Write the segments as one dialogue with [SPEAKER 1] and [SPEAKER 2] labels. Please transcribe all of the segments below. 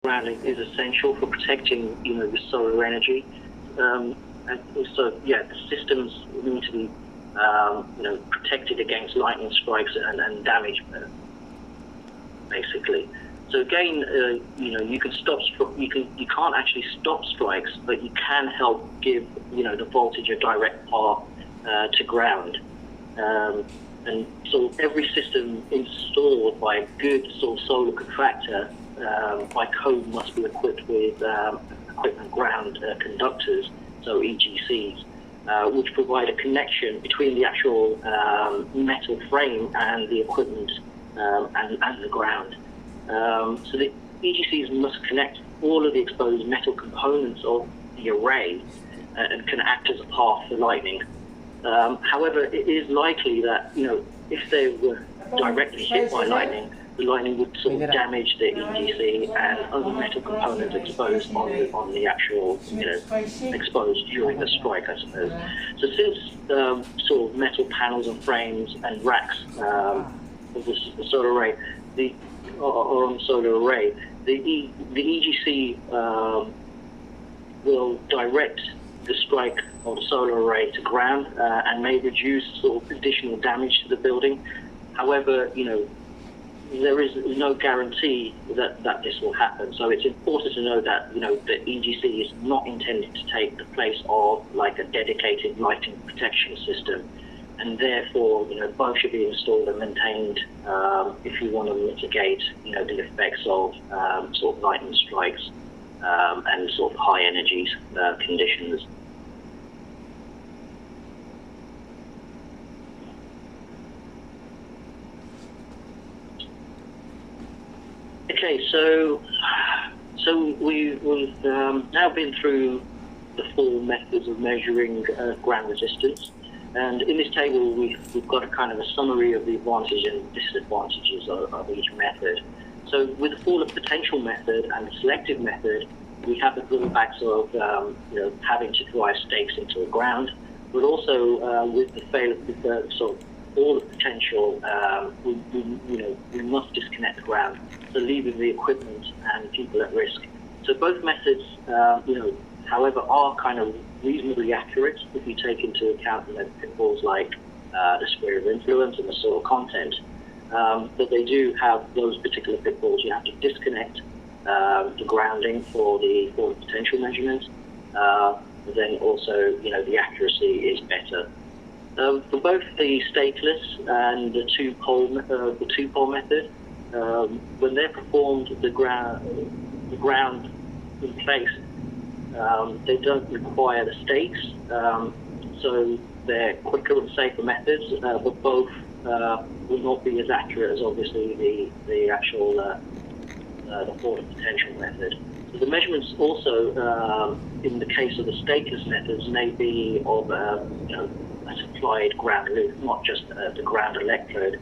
[SPEAKER 1] grounding is essential for protecting, the solar energy. And also, the systems need to be, protected against lightning strikes and damage, basically. So again, you can you can't actually stop strikes, but you can help give, the voltage a direct path to ground. And so every system installed by a good sort of solar contractor by code must be equipped with equipment ground conductors, so EGCs, which provide a connection between the actual metal frame and the equipment and the ground. So the EGCs must connect all of the exposed metal components of the array and can act as a path for lightning. However, it is likely that, if they were directly hit by lightning, the lightning would sort of damage the EGC and other metal components exposed on the actual, exposed during the strike, I suppose. So since sort of metal panels and frames and racks of the solar array, or on the solar array, the EGC will direct the strike of the solar array to ground and may reduce sort of additional damage to the building. However, there is no guarantee that this will happen. So it's important to know that, the EGC is not intended to take the place of like a dedicated lighting protection system. And therefore, both should be installed and maintained if you want to mitigate, the effects of sort of lightning strikes and sort of high energy conditions. Okay, so we've now been through the 4 methods of measuring ground resistance. And in this table, we've got a kind of a summary of the advantages and disadvantages of each method. So with the fall of potential method and the selective method, we have the drawbacks of having to drive stakes into the ground, but also with the fail of the sort of all the potential, we must disconnect the ground, so leaving the equipment and people at risk. So both methods, however, are kind of reasonably accurate if you take into account pitfalls like the sphere of influence and the soil content. But they do have those particular pitfalls. You have to disconnect the grounding for the potential measurement. But then also, the accuracy is better. For both the stakeless and the two-pole method, when they're performed, the ground in place, they don't require the stakes, so they're quicker and safer methods, but both will not be as accurate as obviously the actual the forward potential method. So the measurements also, in the case of the stakeless methods, may be of a supplied ground loop, not just the ground electrode.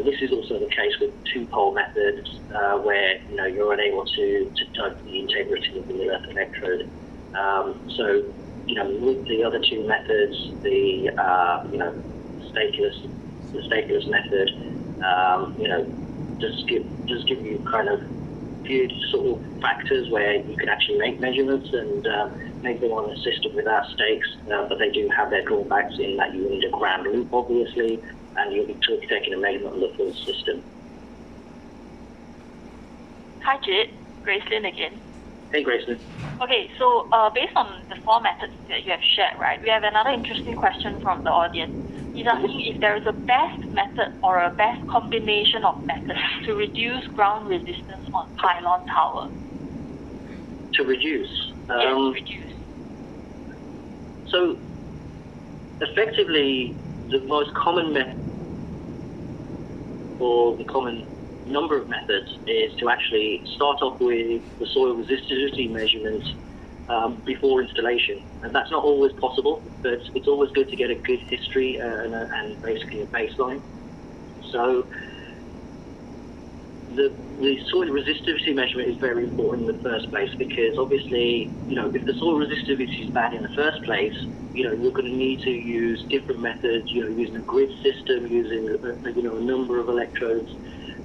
[SPEAKER 1] This is also the case with two-pole methods, where you're unable to judge the integrity of the earth electrode. So with the other two methods, the stakeless method, does give you kind of good sort of factors where you can actually make measurements and make them on a system without stakes, but they do have their drawbacks in that you need a ground loop, obviously, and you'll be taking a measurement of the full system.
[SPEAKER 2] Hi, Jit. Gracelyn again.
[SPEAKER 1] Hey, Gracelyn.
[SPEAKER 2] Okay, so based on the 4 methods that you have shared, right, we have another interesting question from the audience. He's asking if there is a best method or a best combination of methods to reduce ground resistance on pylon tower.
[SPEAKER 1] To reduce?
[SPEAKER 2] Yes, reduce.
[SPEAKER 1] So, effectively, the most common method, or the common number of methods, is to actually start off with the soil resistivity measurements before installation. And that's not always possible, but it's always good to get a good history and basically a baseline. So the soil resistivity measurement is very important in the first place, because obviously, if the soil resistivity is bad in the first place, you're going to need to use different methods, using a grid system, using a number of electrodes,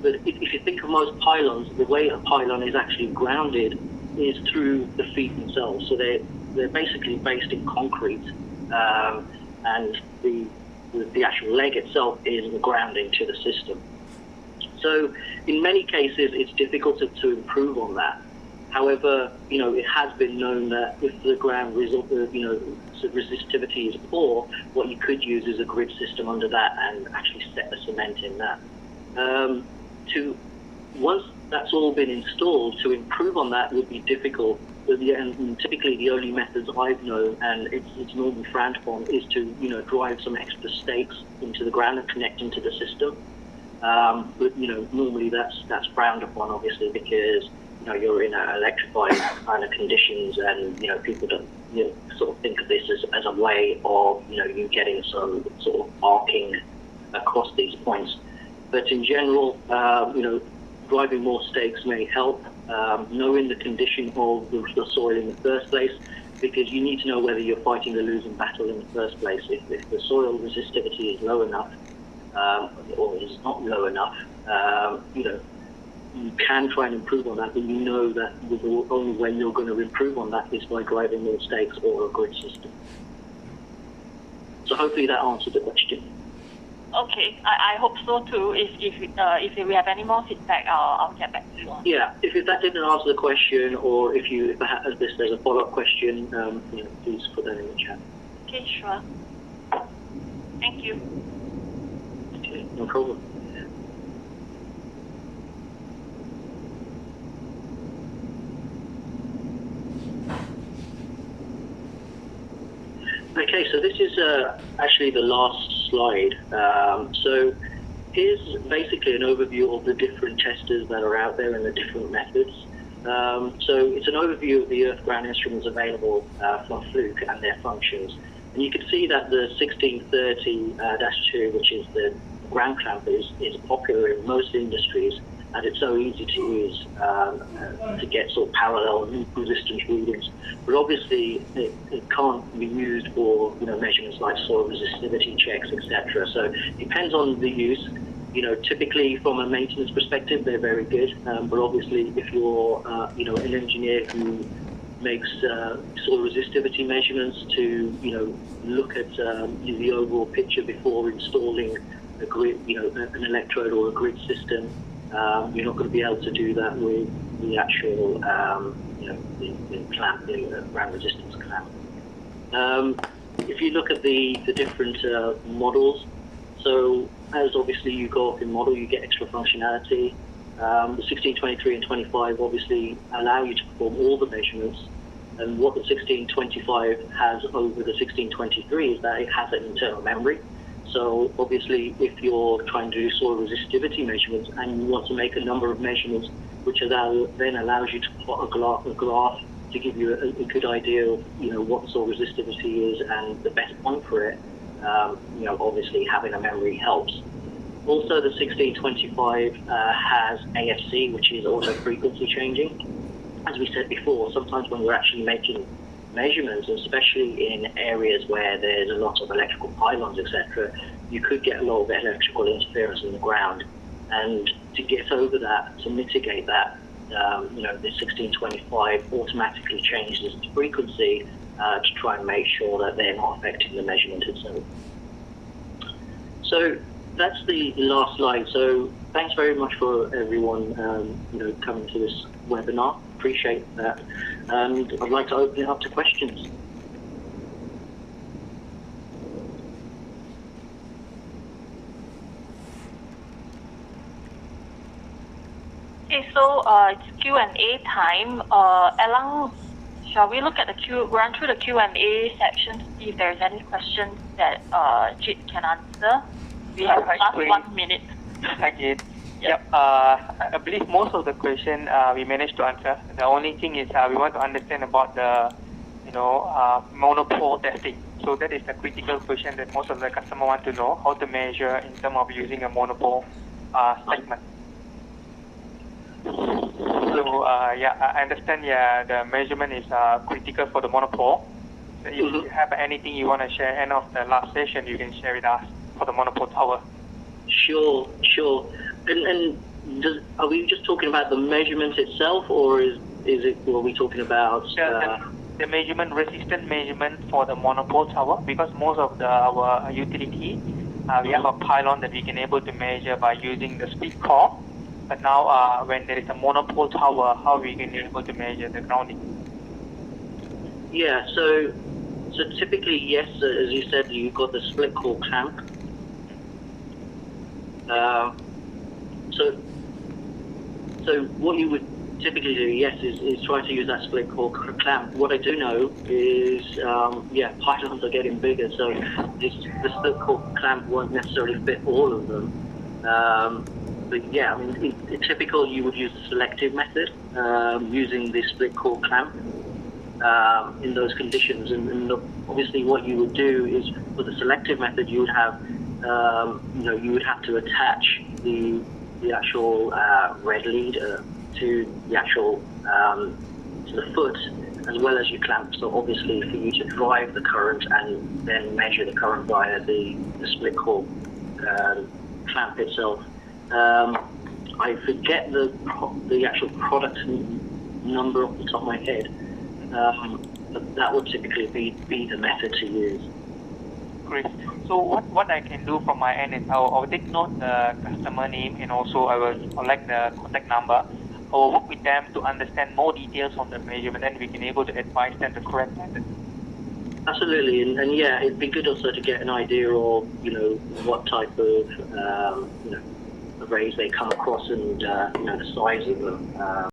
[SPEAKER 1] But if you think of most pylons, the way a pylon is actually grounded is through the feet themselves. So they're basically based in concrete, and the actual leg itself is the grounding to the system. So in many cases, it's difficult to improve on that. However, it has been known that if the ground resistivity is poor, what you could use is a grid system under that and actually set the cement in that. Once that's all been installed, to improve on that would be difficult. And typically, the only methods I've known, and it's normally frowned upon, is to drive some extra stakes into the ground and connect into the system. But normally that's frowned upon, obviously, because you're in electrified kind of conditions, and people don't sort of think of this as a way of you getting some sort of arcing across these points. But in general, driving more stakes may help. Knowing the condition of the soil in the first place, because you need to know whether you're fighting a losing battle in the first place. If the soil resistivity is low enough, or is not low enough, you can try and improve on that, but you know that the only way you're going to improve on that is by driving more stakes or a grid system. So hopefully that answered the question.
[SPEAKER 2] Okay, I hope so too. If we have any more feedback, I'll get back to you.
[SPEAKER 1] Yeah, if that didn't answer the question, or if there's a follow-up question, please put that in the chat.
[SPEAKER 2] Okay, sure. Thank you.
[SPEAKER 1] Okay, no problem. Okay, so this is actually the last slide. So here's basically an overview of the different testers that are out there and the different methods. So it's an overview of the earth ground instruments available for Fluke and their functions. And you can see that the 1630-2, which is the ground clamp, is popular in most industries, and it's so easy to use to get sort of parallel resistance readings. But obviously, it can't be used for measurements like soil resistivity checks, etc. So it depends on the use. Typically from a maintenance perspective, they're very good. But obviously, if you're an engineer who makes soil resistivity measurements to look at the overall picture before installing a grid, an electrode or a grid system, you're not going to be able to do that with the actual the clamp, the ground resistance clamp. If you look at the different models, so as obviously you go up in model, you get extra functionality. The 1623 and 25 obviously allow you to perform all the measurements, and what the 1625 has over the 1623 is that it has an internal memory. So obviously, if you're trying to do soil resistivity measurements and you want to make a number of measurements, which then allows you to plot a graph to give you a good idea of what soil resistivity is and the best point for it, obviously having a memory helps. Also, the 1625 has AFC, which is auto frequency changing. As we said before, sometimes when we're actually making measurements, especially in areas where there's a lot of electrical pylons, etc., you could get a lot of electrical interference in the ground. And to get over that, to mitigate that, the 1625 automatically changes its frequency to try and make sure that they're not affecting the measurement itself. So that's the last slide. So thanks very much for everyone coming to this webinar. Appreciate that. And I'd like to open it up to questions.
[SPEAKER 2] Okay, so it's Q&A time. Elang, shall we look at run through the Q&A section to see if there's any questions that Jit can answer? We have last 1 minute.
[SPEAKER 3] Okay. Yep. I believe most of the question we managed to answer. The only thing is we want to understand about the monopole testing. So that is the critical question that most of the customer want to know, how to measure in terms of using a monopole segment. So I understand the measurement is critical for the monopole. So if you have anything you want to share end of the last session, you can share with us for the monopole tower.
[SPEAKER 1] Sure. And Are we just talking about the measurement itself, or are we talking about?
[SPEAKER 3] The measurement, resistance measurement for the monopole tower, because most of our utility, we have a pylon that we can able to measure by using the split core. But now, when there is a monopole tower, how we can able to measure the grounding?
[SPEAKER 1] Yeah, so typically, yes, as you said, you've got the split core clamp. So what you would typically do, yes, is try to use that split core clamp. What I do know is, pylons are getting bigger, so the split core clamp won't necessarily fit all of them. But yeah, I mean, in typical, you would use the selective method, using the split core clamp in those conditions. And obviously, what you would do is, for the selective method, you would have, you would have to attach the actual red lead to the actual to the foot, as well as your clamp. So obviously, for you to drive the current and then measure the current via the split core clamp itself. I forget the actual product number off the top of my head, but that would typically be the method to use.
[SPEAKER 3] Great. So what I can do from my end is I'll take note the customer name, and also I will collect the contact number. I will work with them to understand more details on the measurement, and we can able to advise them the correct method.
[SPEAKER 1] Absolutely, and yeah, it'd be good also to get an idea of what type of arrays they come across, and the size of them.